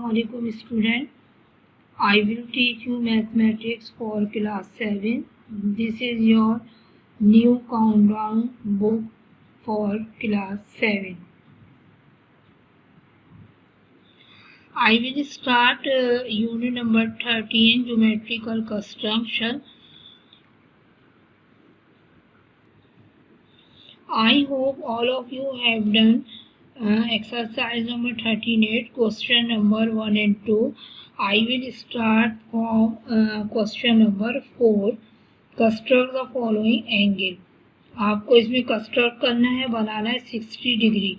Assalamualaikum student. I will teach you mathematics for class 7. This is your new countdown book for class 7. I will start unit number 13, geometrical construction. I hope all of you have done exercise number 38, question number 1 and 2. I will start from question number 4. Construct the following angle. आपको इसमें construct करना है, बनाना है 60 degree.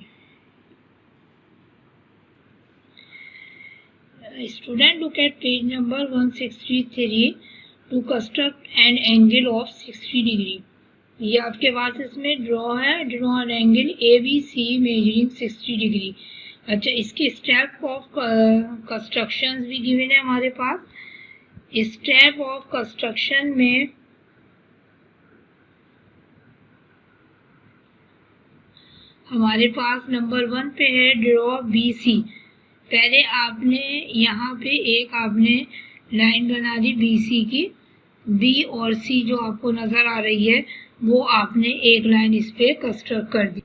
Student, look at page number 163 to construct an angle of 60 degree. ये आपके पास इसमें draw है, draw an angle ABC measuring 60 degree. अच्छा, इसके स्टेप ऑफ कंस्ट्रक्शन भी गिवन है हमारे पास. स्टेप ऑफ कंस्ट्रक्शन में हमारे पास नंबर 1 पे है ड्रॉ BC. पहले आपने यहाँ पे एक आपने लाइन बना दी BC की. B और C जो आपको नजर आ रही है वो आपने एक लाइन इस पे कंस्ट्रक्ट कर दी.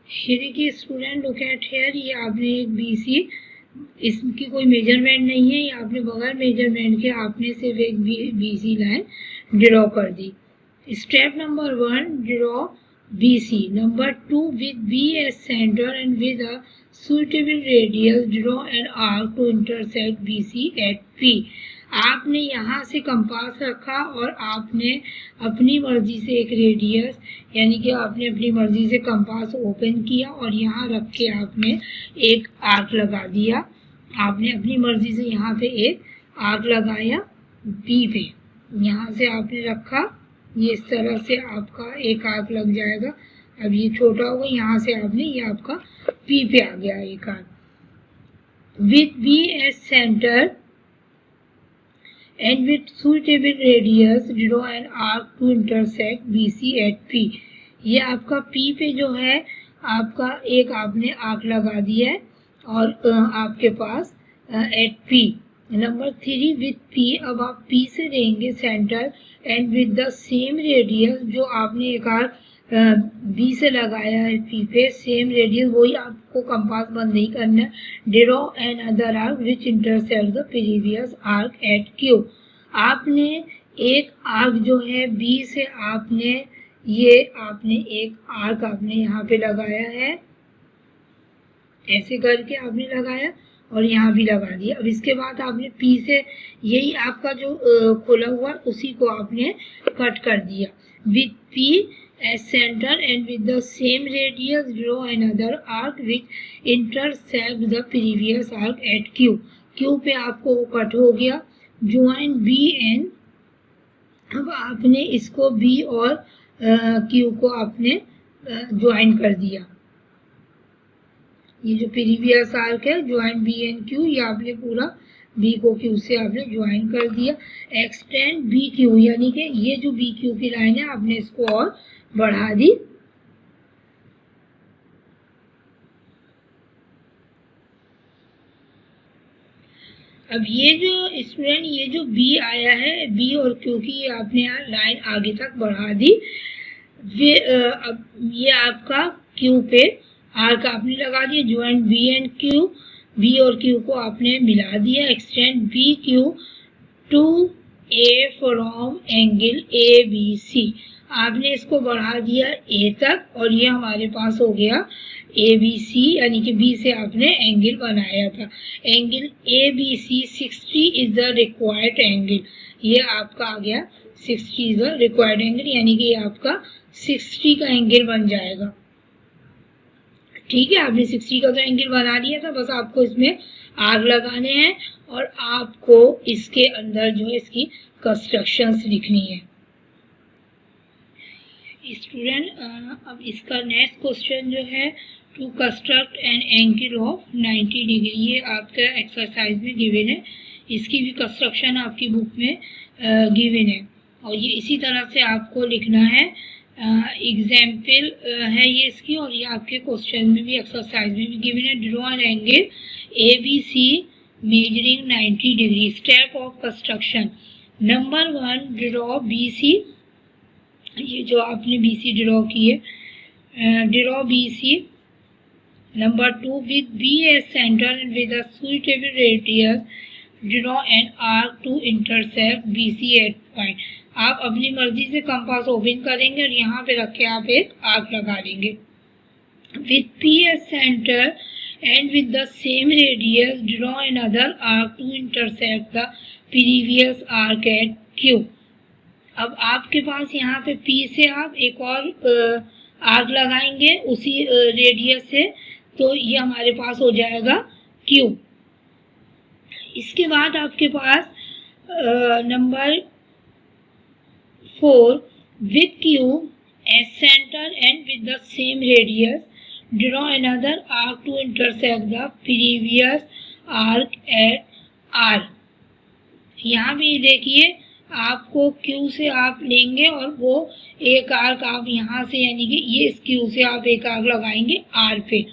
देखिए स्टूडेंट, लुक एट हियर. ये आपने एक BC, इसकी कोई मेजरमेंट नहीं है, ये आपने बगैर मेजरमेंट के आपने सिर्फ एक BC लाइन ड्रॉ कर दी. Step number 1 draw BC. Number 2 with B as centre and with a suitable radius draw an arc to intersect BC at P. आपने यहाँ से कंपास रखा और आपने अपनी मर्जी से एक रेडियस, यानी कि आपने अपनी मर्जी से कंपास ओपन किया और यहाँ रख के आपने एक आर्क लगा दिया. आपने अपनी मर्जी से यहाँ पे एक आर्क लगाया P पे. यहाँ से आपने रखा, ये इस तरह से आपका एक आर्क लग जाएगा. अब ये छोटा होगा, यहाँ से आपने ये आपका P पे आ गया एक arc. With B as centre and with suitable radius draw an arc to intersect BC at P. ये आपका P पे जो है आपका एक आपने आर्क लगा दिया है और आपके पास at P. Number 3 with P. अब आप P से लेंगे centre and with the same radius जो आपने एक आर्क B से लगाया है P पे, सेम रेडियस वही आपको कंपास बंद नहीं करना है. Draw an other arc which intersect the previous arc eight Q. आपने एक आर्क जो है B से आपने एक आर्क आपने यहाँ पे लगाया है, ऐसे करके आपने लगाया और यहाँ भी लगा दिया. अब इसके बाद आपने P से यही आपका जो खोला हुआ उसी को आपने कट कर दिया. With P as center and with the same radius draw another arc which intersect the previous arc at Q. Q पे आपको वो कट हो गया. Join B and अब आपने इसको B और Q को आपने ज्वाइन कर दिया. ये जो प्रीवियस आर्क है ज्वाइन B एंड Q, ये आपने पूरा B को Q से आपने ज्वाइन कर दिया. एक्सटेंड BQ, यानी कि ये जो BQ की लाइन है आपने इसको और बढ़ा दी. अब ये जो स्टूडेंट ये जो B आया है B और Q की ये आपने लाइन आगे तक बढ़ा दी. अब ये आपका Q पे आर्क आपने लगा दिया. Join B and Q, B और Q को आपने मिला दिया. Extend BQ to A from angle ABC. आपने इसको बढ़ा दिया A तक और ये हमारे पास हो गया ABC, यानी कि B से आपने एंगल बनाया था. Angle ABC 60 is the required angle. ये आपका आ गया 60 इज द रिक्वायर्ड एंगल, यानी कि ये आपका 60 का एंगल बन जाएगा. ठीक है, आपने 60 का तो एंगल बना लिया था, बस आपको इसमें आर्क लगाने हैं और आपको इसके अंदर जो है इसकी कंस्ट्रक्शंस लिखनी है. स्टूडेंट, अब इसका नेक्स्ट क्वेश्चन जो है to construct an angle of 90 degree. ये आपका एक्सरसाइज में गिवन है, इसकी भी कंस्ट्रक्शन आपकी बुक में गिवन है और ये इसी तरह से आपको लिखना है एग्जाम्पल है ये इसकी, और ये आपके क्वेश्चन में भी एक्सरसाइज में भी गिवन है। Draw an angle ABC measuring 90 degree. Step of construction. Number 1, draw BC। ये जो आपने BC ड्रॉ की है, draw BC। Number 2, with B as center and with a suitable radius, draw an arc to intersect BC at point। आप अपनी मर्जी से compass open करेंगे और यहाँ पे रख के आप एक आर्क लगा देंगे। With P as center and with the same radius, draw another arc to intersect the previous arc at Q। अब आपके पास यहाँ पे P से आप एक और आर्क लगाएंगे उसी रेडियस से, तो ये हमारे पास हो जाएगा Q। इसके बाद आपके पास number 4, with Q as center and with the same radius, draw another arc to intersect the previous arc at R। यहाँ भी देखिए, आपको Q से आप लेंगे और वो एक आर्क आप यहाँ से, यानी कि ये इस Q से आप एक आर्क लगाएंगे R पे।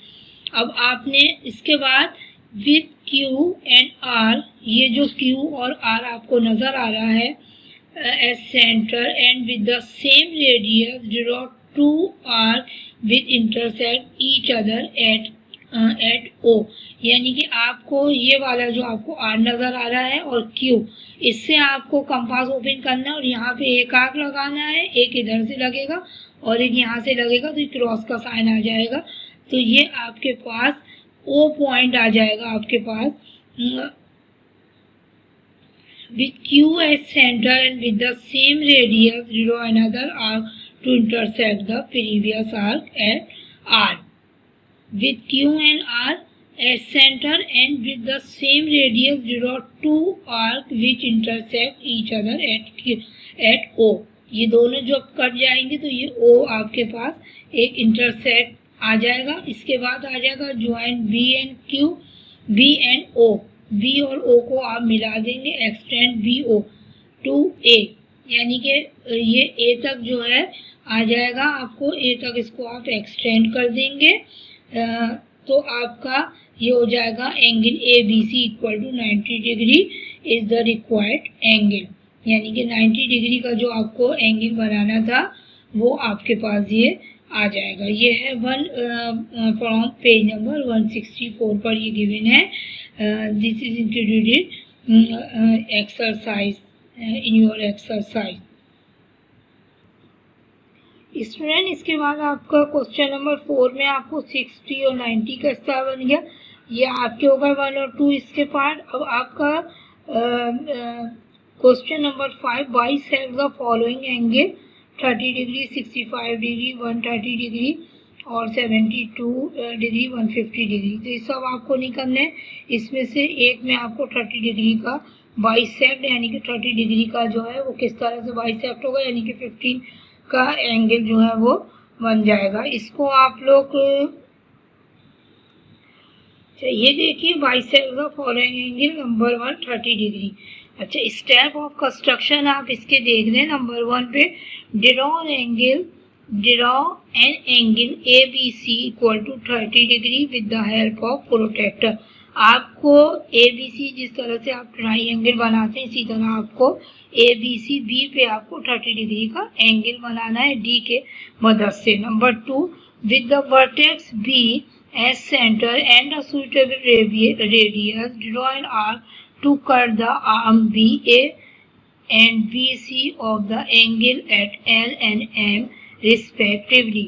अब आपने इसके बाद विथ Q एंड R, ये जो Q और R आपको नजर आ रहा है as centre and with the same radius, draw 2 arc with intersect each other at O। यानी कि आपको ये वाला जो आपको R नजर आ रहा है और Q, इससे आपको कंपास ओपन करना है और यहाँ पे एक आर्क लगाना है, एक इधर से लगेगा और एक यहाँ से लगेगा, तो क्रॉस का साइन आ जाएगा। तो ये आपके पास O पॉइंट आ जाएगा आपके पास। with Q as center and with the same radius, draw another arc to intersect the previous arc at R। with Q and R as center and with the same radius, draw 2 arcs which intersect each other at O। ये दोनों जब cut जाएंगे तो ये O आपके पास एक intersect आ जाएगा। इसके बाद आ जाएगा join B and Q, B and O। B और O को आप मिला देंगे, एक्सटेंड BO टू A, यानी कि ये A तक जो है आ जाएगा। आपको A तक इसको आप एक्सटेंड कर देंगे तो आपका ये हो जाएगा angle ABC equal to 90 degree is the required angle. यानी कि 90 डिग्री का जो आपको एंगल बनाना था वो आपके पास ये आ जाएगा। ये है फ्रॉम पेज नंबर 164 पर ये गिवन है। This is included exercise in your exercise. Student, इसके बाद आपका क्वेश्चन नंबर 4 में आपको 60 और 90 का स्टार बन गया। ये आपके होगा 1 और 2 इसके पार्ट। अब आपका question number 5, by set the following angle 30 degree, 65 degree, 130 degree और 72 डिग्री, 150 डिग्री। तो ये सब आपको निकालना है। इसमें से एक में आपको 30 डिग्री का बाइसेक्ट, यानी कि 30 डिग्री का जो है वो किस तरह से बाइसेक्ट होगा, यानी कि 15 का एंगल जो है वो बन जाएगा। इसको आप लोग ये देखिए, bisect the following angle number 1 30 degree. अच्छा, स्टेप ऑफ कंस्ट्रक्शन आप इसके देख रहे हैं। नंबर 1 पे draw an angle ABC equal to 30 degree with the help of protractor. आपको ABC जिस तरह से आप ट्राइंगल बनाते हैं इसी तरह आपको ABC B पे आपको 30 डिग्री का एंगल बनाना है D के मदद से। Number 2, with the vertex B as center and a suitable radius, draw an arc to cut the arm BA and BC of the angle at L and M respectively।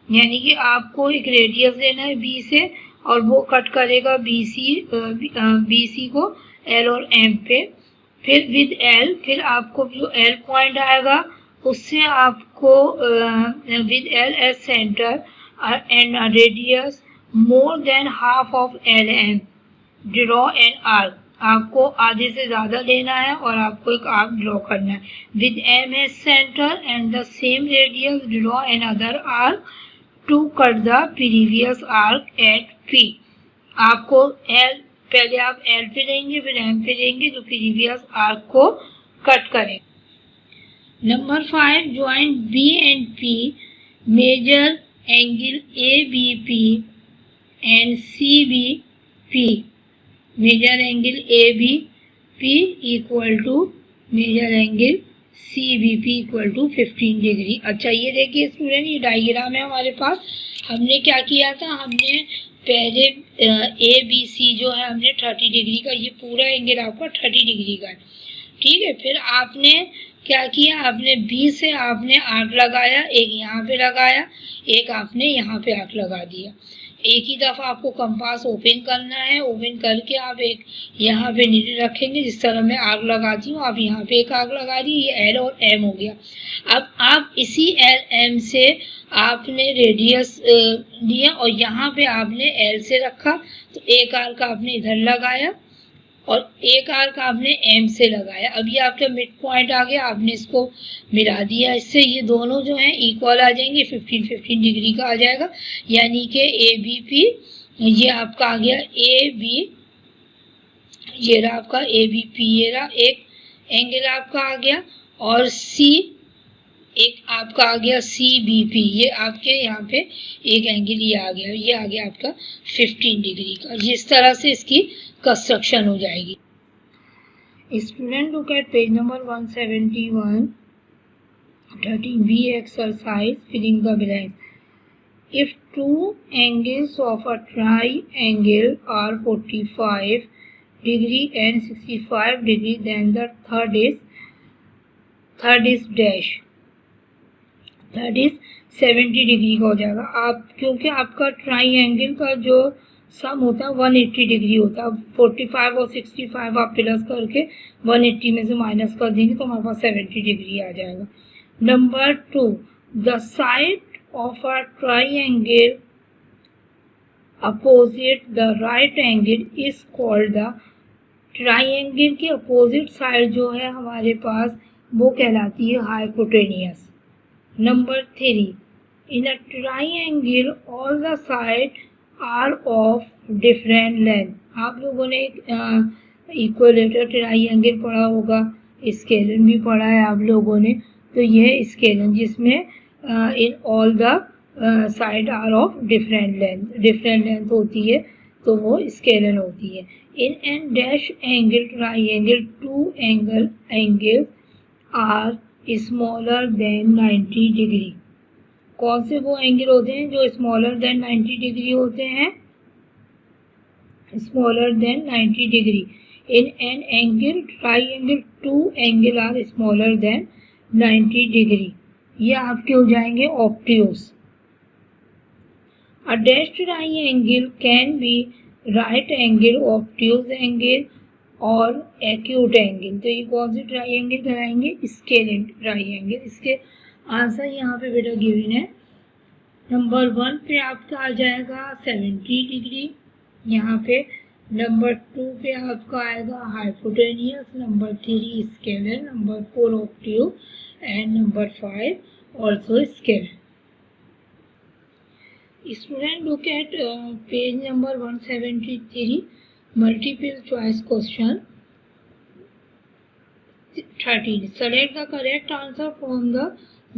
यानी कि आपको एक radius लेना है B से और वो cut करेगा BC को L और M पे। फिर विद L, फिर आपको जो L पॉइंट आएगा उससे आपको with L as center and a radius more than half of LM, draw an arc। आपको आधे से ज़्यादा लेना है और आपको एक आर्क ड्रॉ करना है। With M as center and the same radius, draw another arc to cut the previous arc at P। आपको L, पहले आप L पे लेंगे फिर M पे लेंगे जो प्रीवियस आर्क को कट करें। Number 5, join B and P measure angle ABP and CBP. Measure angle ABP equal to measure angle CBP equal to 15 degree. अच्छा ये देखिए स्टूडेंट, ये डायग्राम है हमारे पास। हमने क्या किया था, हमने पहले ABC जो है हमने 30 डिग्री का, ये पूरा एंगल आपका 30 डिग्री का है, ठीक है। फिर आपने क्या किया, आपने B से आपने आर्क लगाया, एक यहाँ पे लगाया, एक आपने यहाँ पे आर्क लगा दिया। एक ही दफ़ा आपको कंपास ओपन करना है, ओपन करके आप एक यहाँ पे नीडल रखेंगे, जिस तरह मैं आर्क लगाती हूँ, आप यहाँ पे एक आर्क लगा दी, ये L और M हो गया। अब आप इसी LM से आपने रेडियस लिया और यहाँ पे आपने L से रखा, तो एक आर्क आपने इधर लगाया और एक आर्क आपने M से लगाया। अब ये आपका मिड पॉइंट आ गया, आपने इसको मिला दिया, इससे ये दोनों जो हैं इक्वल आ जाएंगे, 15-15 डिग्री का आ जाएगा। यानी कि ABP ये आपका आ गया AB, ये रहा आपका ABP, ये रहा एक एंगल आपका आ गया, और C एक आपका आ गया CBP, ये आपके यहाँ पे एक एंगल ये आ गया, ये आ गया आपका 15 डिग्री का। जिस तरह से इसकी कंस्ट्रक्शन हो जाएगी। Student look at page number 171, 13B exercise filling the blanks. If two angles of a triangle are 45 degree and 65 degree, then the third is dash, third is 70 degree का हो जाएगा। आप क्योंकि आपका ट्राइंगल का जो सम होता है 180 डिग्री होता है, 45 और 65 आप प्लस करके 180 में से माइनस कर देंगे तो हमारे पास 70 डिग्री आ जाएगा। Number 2, the side of a triangle opposite the right angle is called the, triangle की अपोजिट साइड जो है हमारे पास वो कहलाती है hypotenuse. Number 3, in a triangle all the sides are of different length. आप लोगों ने इक्विलेटरल ट्राइंगल पढ़ा होगा, स्केलन भी पढ़ा है आप लोगों ने, तो यह स्केलन जिसमें in all the side are of different length होती है, तो वो स्केलन होती है। In an dash angle triangle two angle are smaller than 90 degree. कौन से वो एंगल होते हैं जो स्मॉलर देन 90 डिग्री होते हैं, smaller than 90 degree. In an angle triangle two angle are smaller than 90 degree, ये आपके हो जाएंगे obtuse. A dash triangle can be right angle, obtuse angle और एक्यूट एंगल। तो ये कौन से ट्राइंगल कराएंगे, स्केलन ट्राइंगल। इसके आंसर यहाँ पे बेटा गिवन है। नंबर 1 पे आपका आ जाएगा 70 डिग्री यहाँ पे, नंबर 2 पे आपका आएगा hypotenuse, number 3 scalene, number 4 obtuse and number 5 also scalene. Student look at page number 173, multiple choice question 13. Select the correct answer from the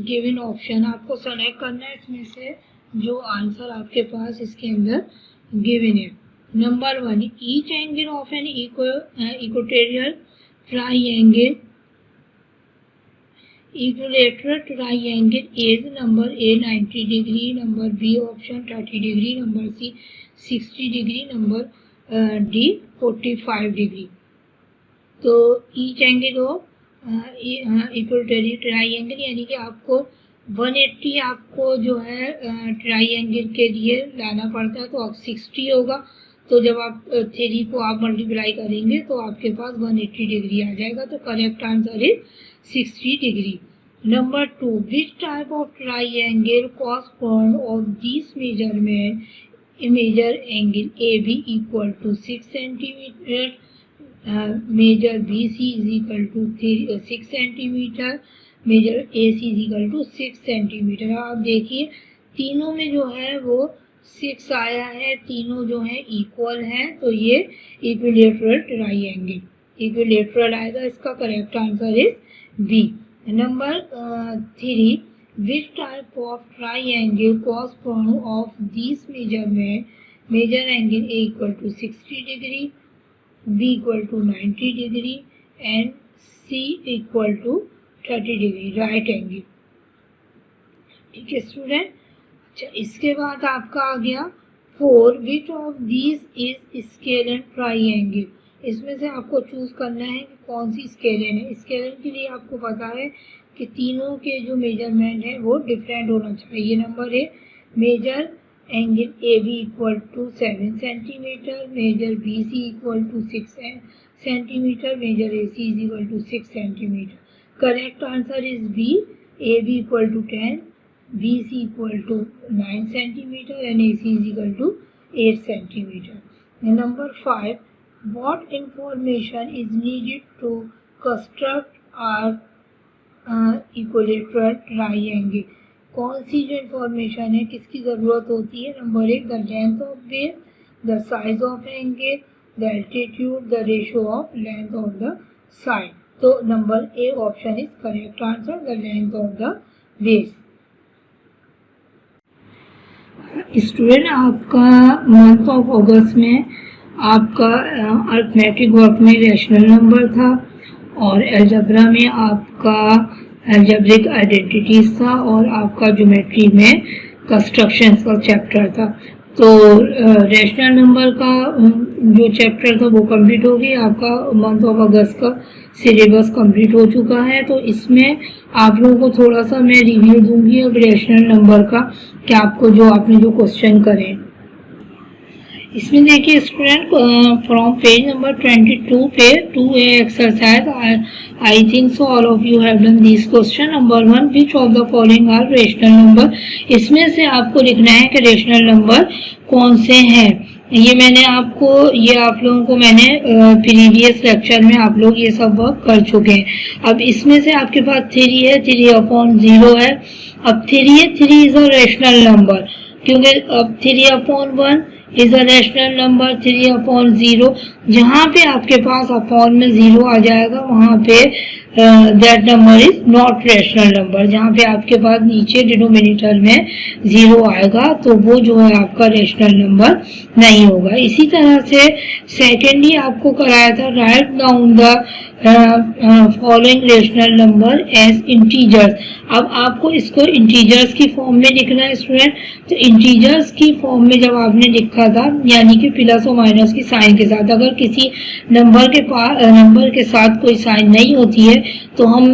given option. आपको सेलेक्ट करना है इसमें से जो आंसर आपके पास इसके अंदर गिवन है। Number 1, each angle of an equilateral triangle is number A 90 degree, number B option 30 degree, number C 60 degree, number D 45 degree. तो ईच एंगल ऑफ इक्वलिटरी ट्राइंगल, यानी कि आपको 180 आपको जो है ट्राइंगल के लिए लाना पड़ता है, तो अब 60 होगा। तो जब आप 3 को आप मल्टीप्लाई करेंगे तो आपके पास 180 डिग्री आ जाएगा। तो correct answer is 60 degree. Number 2, which type of triangle correspond of this measurement measure angle AB equal to 6 centimetre, measure BC is equal to 6 centimetre, measure AC is equal to 6 centimetre. आप देखिए तीनों में जो है वो 6 आया है, तीनों जो है इक्वल हैं, तो ये इक्विलेटरल ट्राइंगल इक्विलेटरल आएगा। इसका correct answer is B. Number 3, Which type of triangle correspond of these measurement? Measure angle A equal to 60 degree, B equal to 90 degree and C equal to 30 degree, right angle. ठीक है student. अच्छा, इसके बाद आपका आ गया 4, which of these is scalene triangle. इसमें से आपको चूज करना है कि कौन सी स्केलन है। स्केलन के लिए आपको पता है कि तीनों के जो मेजरमेंट है वो डिफरेंट होना चाहिए। नंबर है measure angle A B equal to 7 centimetre, measure B C equal to 6 centimetre, measure A C is equal to 6 centimetre. Correct answer is B, A B equal to 10, BC equal to 9 centimeter and AC is equal to 8 centimeter. And number 5, what information is needed to construct our equilateral triangle? कौन सी जो information है किसकी ज़रूरत होती है? Number 1, the length of base, the size of angle, the altitude, the ratio of length of the side. तो number A option is correct answer, the length of the base. Student, आपका month of August में आपका arithmetic work में rational number था और algebra में आपका algebraic identities था और आपका ज्योमेट्री में कंस्ट्रक्शंस का चैप्टर था। तो रैशनल नंबर का जो चैप्टर था वो कंप्लीट हो गई। आपका मंथ ऑफ अगस्त का सिलेबस कंप्लीट हो चुका है। तो इसमें आप लोगों को थोड़ा सा मैं रिव्यू दूंगी अब रैशनल नंबर का, कि आपको जो आपने जो क्वेश्चन करे। इसमें देखिए स्टूडेंट, फ्रॉम पेज नंबर 22 पे 2A exercise, I think so all of you have done this question. Number 1, which of the following are rational number. इसमें से आपको लिखना है कि रेशनल नंबर कौन से हैं। ये आप लोगों को मैंने प्रीवियस लेक्चर में आप लोग ये सब वर्क कर चुके हैं। अब इसमें से आपके पास 3 है, 3/0 है। अब 3 है, 3 इज अ रेशनल नंबर, क्योंकि अब 3/1 इज अ रेशनल नंबर, 3/0 जहाँ पे आपके पास अपॉन में 0 आ जाएगा वहाँ पे that number is not rational number. जहाँ पे आपके पास नीचे डिनोमिनेटर में 0 आएगा तो वो जो है आपका रेशनल नंबर नहीं होगा। इसी तरह से सेकेंडली आपको कराया था, write down the following rational number as integers. अब आपको इसको इंटीजर्स की फॉर्म में लिखना है स्टूडेंट। तो इंटीजर्स की फॉर्म में जब आपने लिखा था, यानी कि प्लस और माइनस की साइन के साथ, अगर किसी नंबर के साथ कोई साइन नहीं होती है तो हम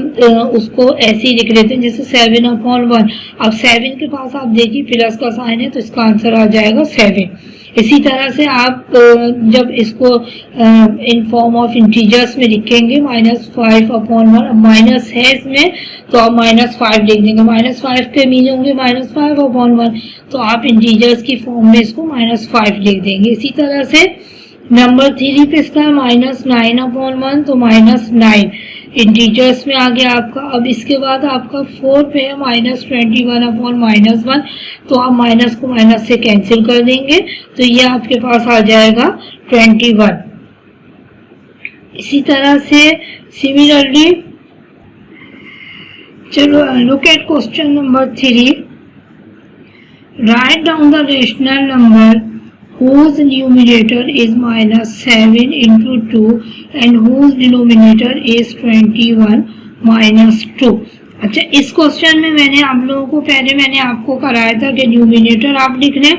उसको ऐसे ही लिख लेते हैं जैसे 7/1। अब 7 के पास आप देखिए प्लस का साइन है तो इसका आंसर आ जाएगा 7। इसी तरह से आप जब इसको इन फॉर्म ऑफ इंटीजर्स में लिखेंगे -5/1, माइनस है इसमें तो आप -5 लिख देंगे। -5 के मीन होंगे -5/1, तो आप इंटीजर्स की फॉर्म में इसको -5 लिख देंगे। इसी तरह से नंबर 3 पे इसका -9/1, तो -9 इंटीजर्स में आ गया आपका। अब इसके बाद आपका 4 पे है -21/-1, तो आप माइनस को माइनस से कैंसिल कर देंगे तो ये आपके पास आ जाएगा 21। इसी तरह से सिमिलरली चलो look at question number 3, right down the rational number whose numerator is -7 into 2 and whose denominator is 21 - 2। अच्छा, इस क्वेश्चन में मैंने आप लोगों को मैंने आपको कराया था कि न्यूमिनेटर आप लिख लें।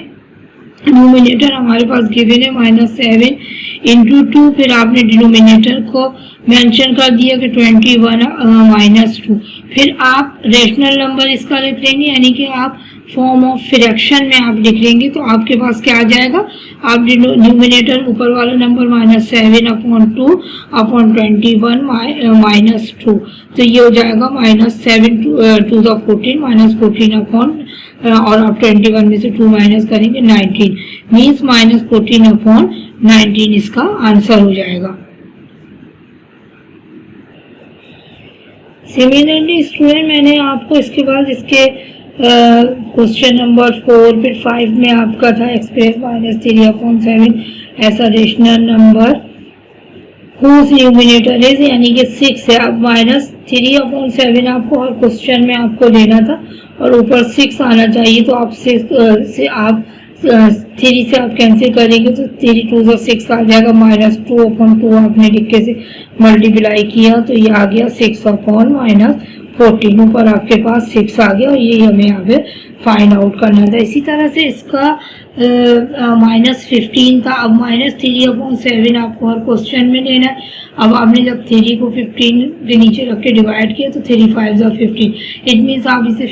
न्यूमिनेटर हमारे पास गिवन है -7 into 2, फिर आपने डिनोमिनेटर को मेंशन कर दिया कि 21 - 2। फिर आप रेशनल नंबर इसका लिख लेंगे, यानी कि आप फॉर्म ऑफ फ्रैक्शन में आप लिख लेंगे तो आपके पास क्या आ जाएगा। आप न्यूमिनेटर ऊपर वाला नंबर -7/2/21 - 2, तो ये हो जाएगा -7 to the 14 -14 और आप 21 में से 2 माइनस करेंगे 19, मीन्स -14/19 इसका आंसर हो जाएगा। सिमिलरली स्टूडेंट, मैंने आपको इसके बाद इसके क्वेश्चन नंबर 4 फिर 5 में आपका था एक्सप्रेस -3/7 ऐसा rational number whose numerator is, यानी कि 6 है। अब -3/7 आपको हर क्वेश्चन में आपको लेना था और ऊपर 6 आना चाहिए, तो आप 6 से आप 3 से आप कैंसिल करेंगे तो 3 2 6 आ जाएगा। -2/2 आपने लिख के से मल्टीप्लाई किया तो ये आ गया 6/-14, ऊपर आपके पास 6 आ गया और ये हमें यहाँ पे फाइंड आउट करना था। इसी तरह से इसका -15 था। अब -3/7 आपको हर क्वेश्चन में लेना है। अब आपने जब 3 को 15 के नीचे रख के डिवाइड किया तो 3 5 15, इट मीन्स आप इसे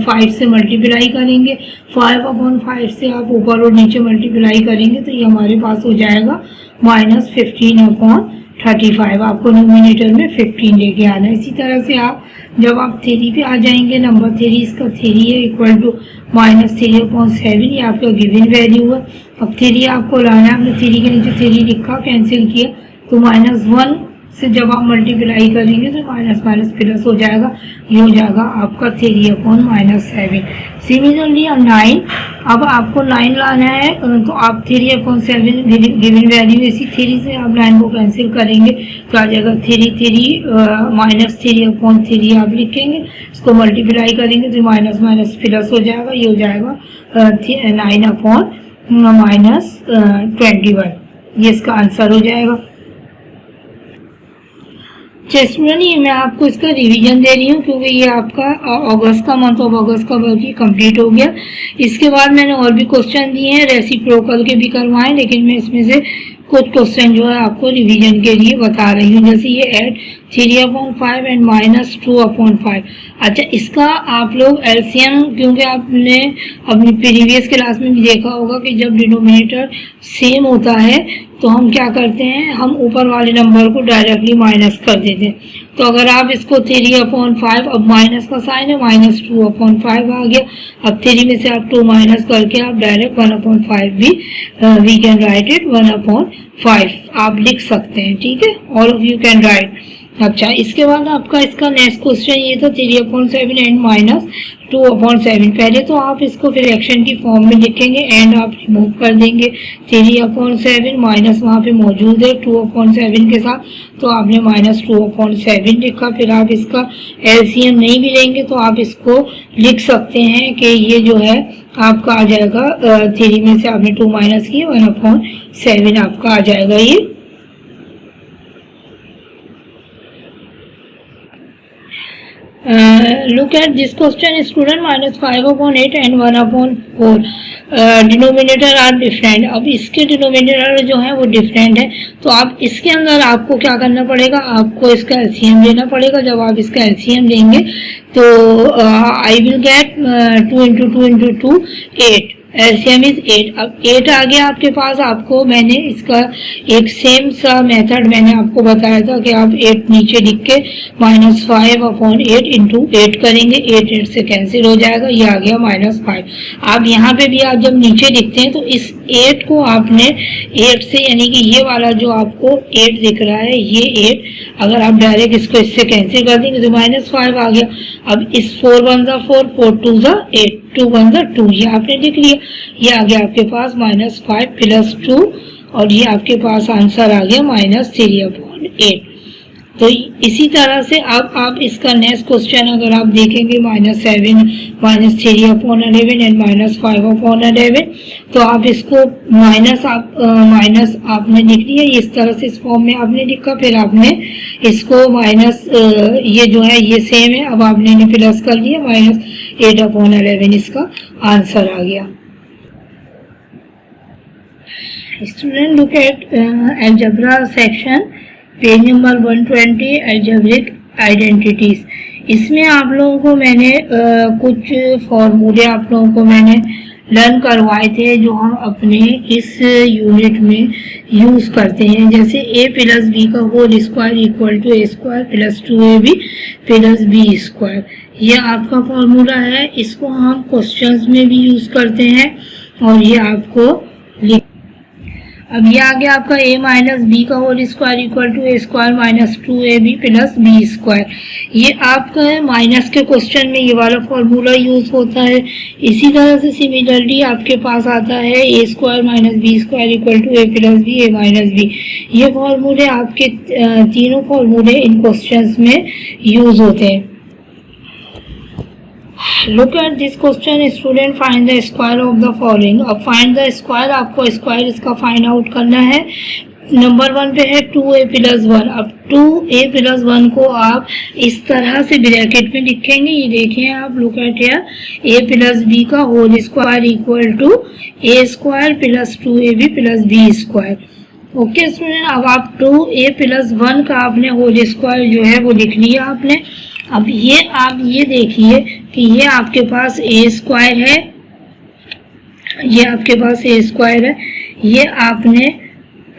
5 से मल्टीप्लाई करेंगे। 5/5 से आप ऊपर और नीचे मल्टीप्लाई करेंगे तो ये हमारे पास हो जाएगा -15/35। आपको न्यूमिनेटर में 15 लेके आना है। इसी तरह से आप जब आप 3 पे आ जाएंगे, नंबर 3 इसका 3 है इक्वल टू -3/7, ये आपका गिवन वैल्यू है। अब 3 आपको लाना है, आपने 3 के नीचे 3 लिखा, कैंसिल किया तो -1 से जब आप मल्टीप्लाई करेंगे तो माइनस माइनस प्लस हो जाएगा, ये हो जाएगा आपका 3/-7। सिमिलरली 9, अब आपको 9 लाना है तो आप 3/7 गिवन वैल्यू, इसी 3 से आप 9 को कैंसिल करेंगे तो आ जाएगा 3/3 आप लिखेंगे, इसको मल्टीप्लाई करेंगे तो माइनस माइनस प्लस हो जाएगा, ये हो जाएगा 9/-21, ये इसका आंसर हो जाएगा। स्टूडेंट, ये मैं आपको इसका रिवीजन दे रही हूँ क्योंकि ये आपका अगस्त का मंथ ऑफ अगस्त का वर्क ही कंप्लीट हो गया। इसके बाद मैंने और भी क्वेश्चन दिए हैं, रेसिप्रोकल के भी करवाए, लेकिन मैं इसमें से कुछ क्वेश्चन जो है आपको रिवीजन के लिए बता रही हूँ। जैसे ये ऐड 3/5 एंड -2/5। अच्छा, इसका आप लोग एलसीएम, क्योंकि आपने अपनी प्रीवियस क्लास में भी देखा होगा कि जब डिनोमिनेटर सेम होता है तो हम क्या करते हैं, हम ऊपर वाले नंबर को डायरेक्टली माइनस कर देते हैं। तो अगर आप इसको 3/5, अब माइनस का साइन है, -2/5 आ गया। अब 3 में से आप 2 माइनस करके आप डायरेक्ट 1/5 भी वी कैन राइट इट 1/5 आप लिख सकते हैं, ठीक है, all of you can write. अच्छा, इसके बाद आपका इसका नेक्स्ट क्वेश्चन ये था 3/7 एंड -2/7। पहले तो आप इसको फ्रैक्शन की फॉर्म में लिखेंगे, एंड आप रिमूव कर देंगे। 3/7 माइनस वहाँ पे मौजूद है 2/7 के साथ, तो आपने -2/7 लिखा। फिर आप इसका एलसीएम नहीं भी लेंगे तो आप इसको लिख सकते हैं कि ये जो है आपका आ जाएगा 3 में से आपने 2 माइनस किया 1/7 आपका आ जाएगा ये। Look at this question, student, -5/8 and 1/4 denominator are different. अब इसके डिनोमिनेटर जो है वो डिफरेंट है, तो आप इसके अंदर आपको क्या करना पड़ेगा, आपको इसका एलसीएम लेना पड़ेगा। जब आप इसका एलसीएम लेंगे तो I will get 2 × 2 × 2 8, LCM is 8। अब 8 आ गया आपके पास। आपको मैंने इसका एक सेम सा मेथड मैंने आपको बताया था कि आप 8 नीचे लिख के -5/8 × 8 करेंगे, 8 से कैंसिल हो जाएगा, ये आ गया -5। आप यहाँ पे भी आप जब नीचे लिखते हैं तो इस 8 को आपने 8 से, यानी कि ये वाला जो आपको 8 दिख रहा है, ये 8 अगर आप डायरेक्ट इसको इससे कैंसिल कर देंगे तो -5 आ गया। अब इस 4 × 1 = 4, 4 × 2 = 8, 2 × 1 = 2, ये आपने लिख लिया। ये आ गया आपके पास -5 + 2 और ये आपके पास आंसर आ गया -3/8। तो इसी तरह से अब आप इसका नेक्स्ट क्वेश्चन अगर आप देखेंगे -7 -3/11 एंड -5/11, तो आप इसको माइनस आपने लिख लिया, इस तरह से इस फॉर्म में आपने लिखा। फिर आपने इसको माइनस ये जो है ये सेम है, अब आपने प्लस कर लिया, -8/11 इसका आंसर आ गया। Student, look at algebra section, page number 120, algebraic identities. इसमें आप लोगों को मैंने कुछ फॉर्मूले आप लोगों को मैंने लर्न करवाए थे जो हम अपने इस यूनिट में यूज़ करते हैं। जैसे a + b का whole square equal to a² + 2ab + b², ये आपका फॉर्मूला है। इसको हम क्वेश्चंस में भी यूज़ करते हैं और ये आपको अब ये आ गया आपका a माइनस बी का whole square equal to A square minus 2ab plus B square. ये आपका माइनस के क्वेश्चन में ये वाला फॉर्मूला यूज होता है। इसी तरह से सिमिलरली आपके पास आता है A square minus B square equal to A plus B A minus B. ये फॉर्मूले आपके तीनों फॉर्मूले इन क्वेश्चंस में यूज होते हैं। Look at this question, student find the square of the following। अब find the square, आपको स्क्वायर इसका फाइंड आउट करना है। नंबर 1 पे है 2a प्लस 1। अब 2a प्लस 1 को आप इस तरह से ब्रैकेट में लिखेंगे। ये देखें आप, look at here, a plus B का whole square equal to a square plus 2ab plus b square. Okay student, अब आप 2a प्लस 1 का आपने होल स्क्वायर जो है वो लिख लिया आपने। अब ये आप ये देखिए कि ये आपके पास ए स्क्वायर है, ये आपके पास ए स्क्वायर है, ये आपने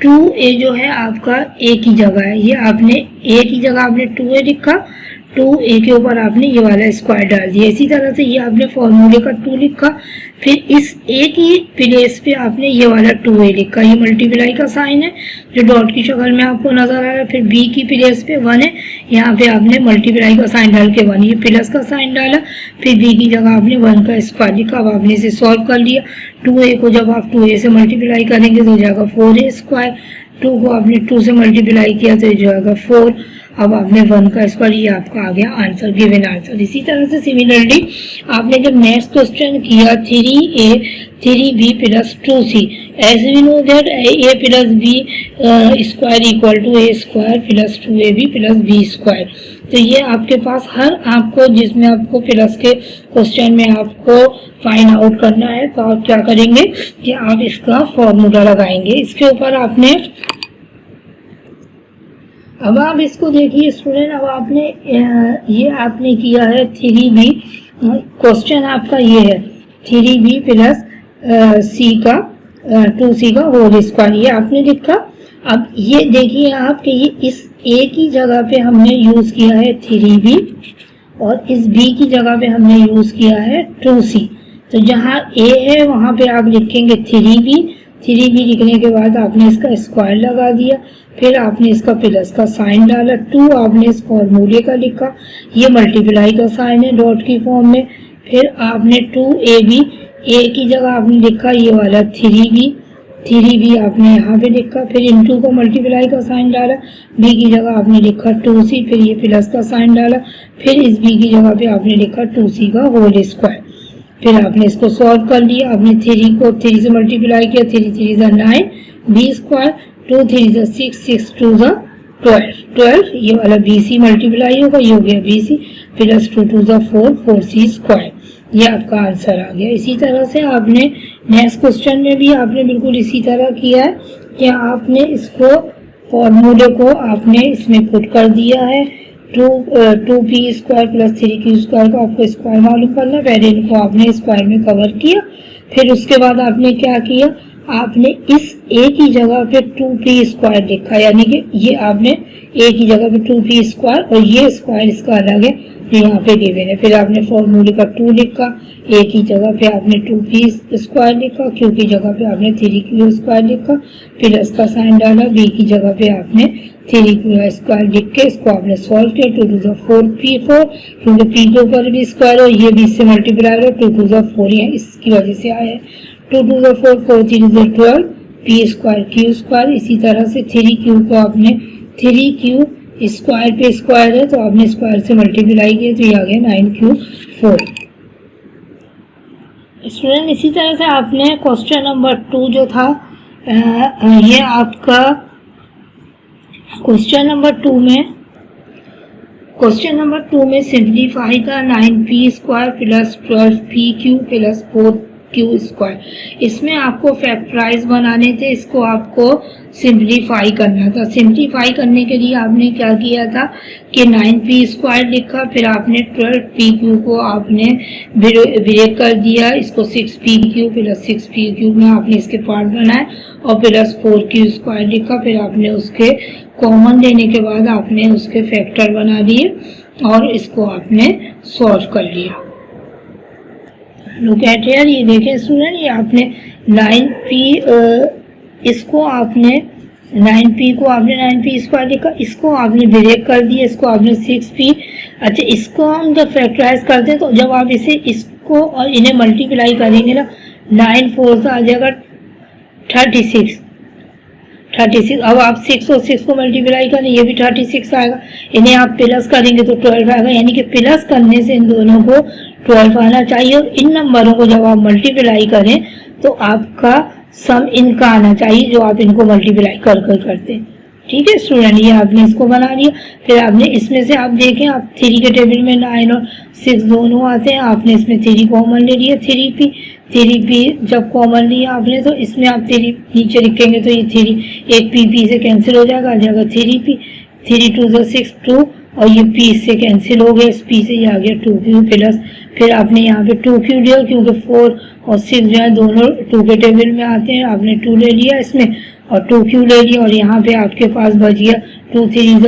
2a जो है आपका ए की जगह है, ये आपने ए की जगह आपने 2a लिखा, 2a के ऊपर आपने ये वाला स्क्वायर डाल दिया। इसी तरह से ये आपने फॉर्मूले का 2 लिखा, फिर इस a की प्लेस पे आपने ये वाला 2a लिखा। ये मल्टीप्लाई का साइन है जो डॉट की शक्ल में आपको नजर आ रहा है। फिर b की प्लेस पे 1 है, यहाँ पे आपने मल्टीप्लाई का साइन डाल के 1 ये प्लस का साइन डाला, फिर b की जगह आपने 1 का स्क्वायर लिखा। अब आपने इसे सॉल्व कर लिया। 2a को जब आप 2a से मल्टीप्लाई करेंगे तो हो जाएगा 4a स्क्वायर, 2 को आपने 2 से मल्टीप्लाई किया तो हो जाएगा 4। अब आपने 1 का स्क्वायर, ये आपका आ गया आंसर, गिवन आंसर। इसी तरह से सिमिलरली आपने जब नेक्स्ट क्वेश्चन किया 3a 3b plus 2c, as we know that a plus b square equal to a square plus 2ab plus b square. तो ये आपके पास हर आपको जिसमें आपको प्लस के क्वेश्चन में आपको फाइंड आउट करना है, तो आप क्या करेंगे कि आप इसका फॉर्मूला लगाएंगे इसके ऊपर आपने। अब आप इसको देखिए स्टूडेंट, अब आपने ये आपने किया है 3b, क्वेश्चन आपका ये है 3b प्लस c का 2c का होल स्क्वायर, ये आपने लिखा। अब ये देखिए आप कि ये इस a की जगह पे हमने यूज किया है 3b और इस b की जगह पे हमने यूज किया है 2c। तो जहाँ a है वहाँ पे आप लिखेंगे 3b, 3b लिखने के बाद आपने इसका स्क्वायर लगा दिया, फिर आपने इसका प्लस का साइन डाला, 2 आपने इस फॉर्मूले का लिखा, ये मल्टीप्लाई का साइन है डॉट की फॉर्म में, फिर आपने 2ab, a की जगह आपने लिखा ये वाला 3b आपने यहाँ पे लिखा, फिर इन 2 को मल्टीप्लाई का साइन डाला, b की जगह आपने लिखा 2c, फिर ये प्लस का साइन डाला, फिर इस b की जगह पे आपने लिखा 2c का होल स्क्वायर। फिर आपने इसको सॉल्व कर लिया। आपने 3 को 3 से मल्टीप्लाई किया, 3 3 9 b स्क्वायर, 2 3 6 6 2 12, ये वाला bc मल्टीप्लाई होगा, ये हो गया bc प्लस 2 2 4 4c स्क्वायर। ये आपका आंसर आ गया। इसी तरह से आपने नेक्स्ट क्वेश्चन में भी आपने बिल्कुल इसी तरह किया है कि आपने इसको फॉर्मूले को आपने इसमें पुट कर दिया है। 2p square plus 3q square का आपको स्क्वायर मालूम करना है। पहले इनको आपने स्क्वायर में कवर किया, फिर उसके बाद आपने क्या किया, आपने इस a की जगह पे 2p स्क्वायर लिखा, यानी कि ये आपने a की जगह पे 2p स्क्वायर और ये स्क्वायर इसका अलग है जो यहाँ पे गिवन है। फिर आपने फॉर्मूले का 2 लिखा, a की जगह पे आपने 2p स्क्वायर लिखा, q की जगह पे आपने 3q स्क्वायर लिखा, प्लस का साइन डाला, b की जगह पे आपने 3q स्क्वायर लिख के इसको आपने सॉल्व किया। 2 2 4p4, क्योंकि p के ऊपर भी स्क्वायर और ये भी इससे मल्टीप्लाई हो, 2 2 4 है, इसकी वजह से आया है। 2 2 4 4 3 12 p स्क्वायर q स्क्वायर। इसी तरह से 3q को आपने 3q स्क्वायर पे स्क्वायर है तो आपने स्क्वायर से मल्टीप्लाई किया तो ये आ गया 9q4। स्टूडेंट इसी तरह से आपने क्वेश्चन नंबर 2 जो था ये आपका क्वेश्चन नंबर 2 में सिंप्लीफाई का 9p square plus 12pq plus 4q square, इसमें आपको फैक्टराइज बनाने थे, इसको आपको सिंप्लीफाई करना था। सिंप्लीफाई करने के लिए आपने क्या किया था कि 9p स्क्वायर लिखा, फिर आपने 12pq को आपने ब्रेक कर दिया, इसको 6pq प्लस 6pq में आपने इसके पार्ट बनाए और प्लस 4q स्क्वायर लिखा, फिर आपने उसके कॉमन लेने के बाद आपने उसके फैक्टर बना दिए और इसको आपने सॉल्व कर लिया। लुक एट हियर, ये देखें स्टूडेंट, ये आपने 9p इसको आपने 9p को आपने 9p स्क्वायर लिखा, इसको आपने ब्रेक कर दिया, इसको आपने 6p। अच्छा, इसको हम जब फैक्टराइज करते हैं तो जब आप इसे इसको और इन्हें मल्टीप्लाई करेंगे ना, 9 4 से आ जाएगा 36। अब आप 6 और 6 को मल्टीप्लाई करें, ये भी 36 आएगा। इन्हें आप प्लस करेंगे तो 12 आएगा, यानी कि प्लस करने से इन दोनों को 12 आना चाहिए। और इन नंबरों को जब आप मल्टीप्लाई करें तो आपका सम इनका आना चाहिए जो आप इनको मल्टीप्लाई कर करते हैं। ठीक है स्टूडेंट, ये आपने इसको बना लिया। फिर आपने इसमें से आप देखें, आप 3 के टेबल में 9 और 6 दोनों आते हैं, आपने इसमें 3 कॉमन ले लिया, 3p जब कॉमन लिया आपने तो इसमें आप 3 नीचे लिखेंगे तो ये 3 एक p से कैंसिल हो जाएगा, आ जाएगा 3p। 3 2 6 2 और ये p से कैंसिल हो गया, इस p से ये आ गया 2q प्लस। फिर आपने यहाँ पे 2q लिया क्योंकि 4 और 6 जो है दोनों 2 के टेबल में आते हैं, आपने 2 ले लिया इसमें और 2q ले लिया। और यहाँ पे आपके पास बच गया 2 3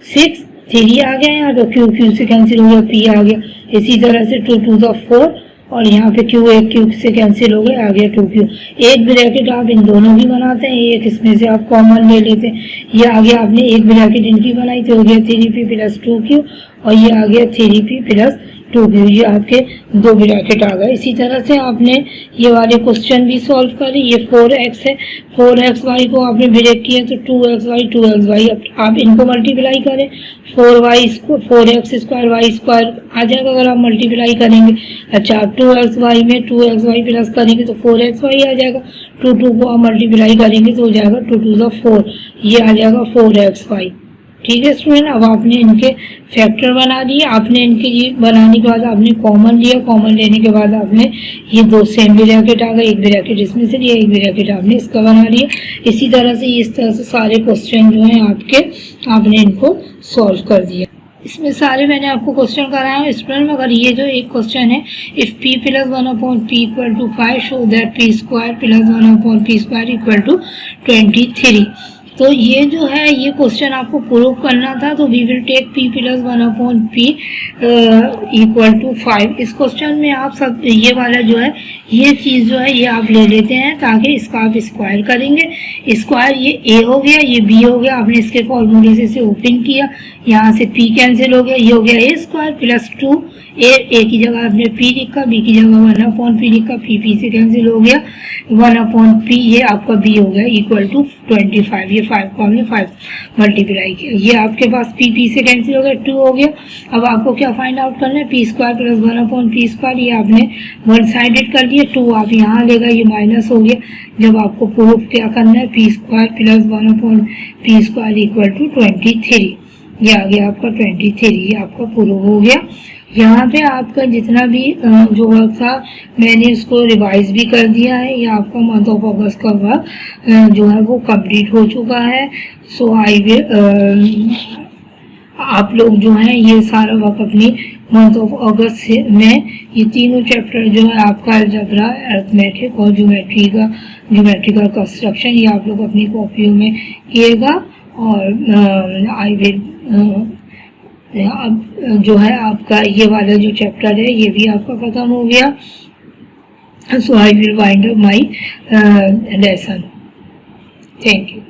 6 3 आ गया यहाँ, तो q से कैंसिल हो गया, p आ गया। इसी तरह से 2 2 4 और यहाँ पे q एक q से कैंसिल हो गया, आ गया 2q। एक ब्रैकेट आप इन दोनों की बनाते हैं, एक इसमें से आप कॉमन ले लेते हैं, ये आ गया। आपने एक ब्रैकेट इनकी बनाई तो हो गया 3p प्लस 2q और ये आ गया 3p प्लस 2q, ये आपके 2 ब्रैकेट आ गए। इसी तरह से आपने ये वाले क्वेश्चन भी सॉल्व करे। ये 4x है, 4xy को आपने ब्रेक किया तो 2xy अब आप इनको मल्टीप्लाई करें, 4x स्क्वायर y स्क्वायर आ जाएगा अगर आप मल्टीप्लाई करेंगे। अच्छा, आप 2xy में 2xy प्लस करेंगे तो 4xy आ जाएगा, 2 को आप मल्टीप्लाई करेंगे तो हो जाएगा 2 2 4, ये आ जाएगा 4xy। ठीक है स्टूडेंट, अब आपने इनके फैक्टर बना दिए। आपने इनके ये बनाने के बाद आपने कॉमन लिया, कॉमन लेने के बाद आपने ये 2 सेम ब्रैकेट आ गए, एक ब्रैकेट इसमें से लिया, एक ब्रैकेट आपने इसका बना लिया। इसी तरह से इस तरह से सारे क्वेश्चन जो हैं आपके, आपने इनको सॉल्व कर दिया। इसमें सारे मैंने आपको क्वेश्चन कराए हैं स्टूडेंट। मगर ये जो एक क्वेश्चन है, if p plus 1/p equal to 5 show that p square plus 1/p square equal to 23। तो ये जो है ये क्वेश्चन आपको प्रूव करना था, तो we will take p plus 1/p equal to 5। इस क्वेश्चन में आप सब ये वाला जो है ये चीज़ जो है ये आप ले लेते हैं ताकि इसका आप स्क्वायर करेंगे। स्क्वायर ये a हो गया, ये b हो गया, आपने इसके फॉर्मूले से इसे ओपन किया, यहाँ से p कैंसिल हो गया, ये हो गया a स्क्वायर प्लस 2 a की जगह आपने p लिखा, b की जगह 1/p लिखा, p से कैंसिल हो गया, 1/p ये आपका b हो गया इक्वल टू 25। ये 5 को हमने 5 मल्टीप्लाई किया, ये आपके पास p से कैंसिल हो गया, 2 हो गया। अब आपको क्या फाइंड आउट करना है, p square plus 1/p square, ये आपने वन साइडेड कर दिया, 2 आप यहाँ लेगा, ये माइनस हो गया। जब आपको प्रूफ क्या करना है, p square plus 1/p square equal to 23, ये आ गया आपका 23, ये आपका प्रूफ हो गया। यहाँ पे आपका जितना भी जो वर्क था मैंने उसको रिवाइज भी कर दिया है, ये आपका मंथ ऑफ अगस्त का वर्क जो है वो कंप्लीट हो चुका है। सो आई विल आप लोग जो है ये सारा वर्क अपनी मंथ ऑफ अगस्त में ये तीनों चैप्टर जो है आपका अलजेब्रा, अरिथमेटिक और ज्योमेट्रिकल कंस्ट्रक्शन, ये आप लोग अपनी कॉपियों में किएगा। और आई विल अब जो है आपका ये वाला जो चैप्टर है ये भी आपका ख़त्म हो गया। So I will wind up my lesson. Thank you.